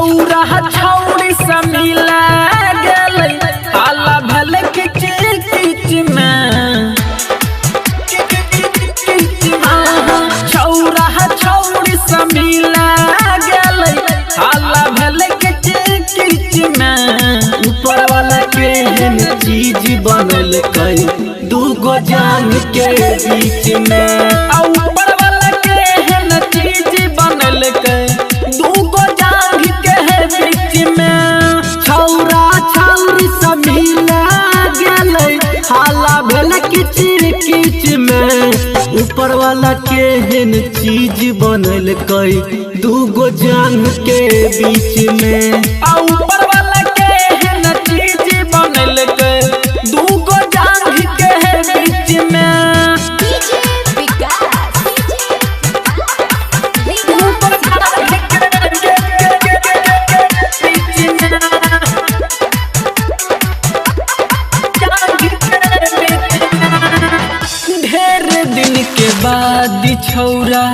छौरा छौरी से मिला गेलै आला भले किच में छौरा छौरी से मिला गेलै आला भले किच में ऊपर वाला केहन चीज बनल कई दूगो जान के बीच में ऊपर वाला केहन चीज बनल कई दूगो जान के बीच में छौरा छौरी से मिला गेलै हाला भेल किच में ऊपर वाला केहन चीज बनल कई दूगो जान के बीच में ऊपर वाला केहन चीज बनल कई दूगो जान के बीच में दिन के बाद छौरा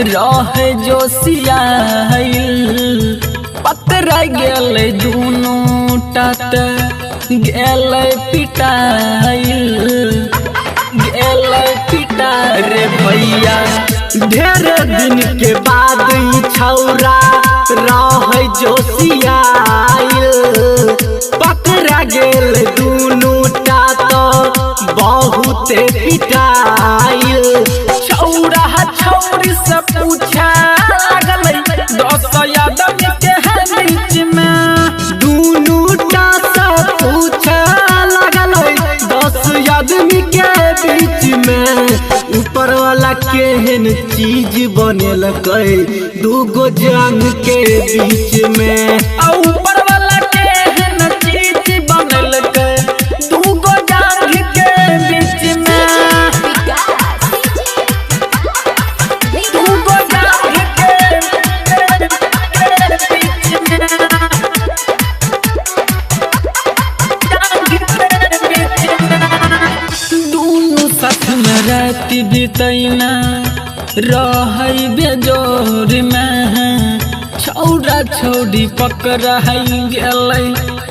रहे जोशियाइल पतरा गेलै दुनू टाट गेलै पिटाइल रे भैया ढेर दिन के बाद छौरा रहे जोशियाइल पतरा गेलै दुनू टाट बहुते पिटाइल छौरा छौरी से पूछा लगलै 10 आदमी के बीच में दुनू टा से पूछा लगलै 10 आदमी के बीच में ऊपर वाला केहन चीज बनल कई दूगो जान के बीच में ऊपर वाला केहन चीज बनल कई दूगो जान के बीच में रात बितैना रहै बेजोर में छौरा छौरी पकड़ा गेलै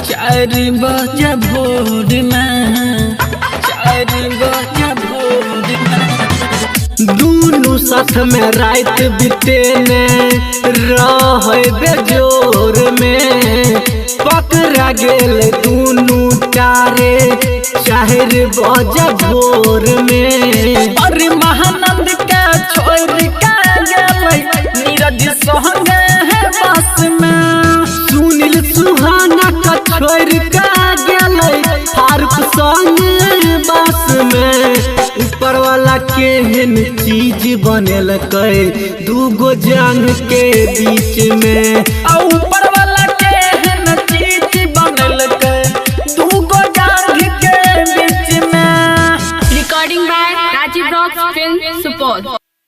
4 बजे भोर में 4 बजे भोर में दुनू साथ में रात बितेने रहै बेजोर में पकड़ा गेल दुनू टारे 4 बजे भोर में अरे महानंद के छोड़ के गेलै नीरज संगे बस में सुनील सुहाना का छोड़ के गेलै फारूक संगे बस में ऊपर वाला केहन चीज बनल कई दूगो जान के बीच में ऊपर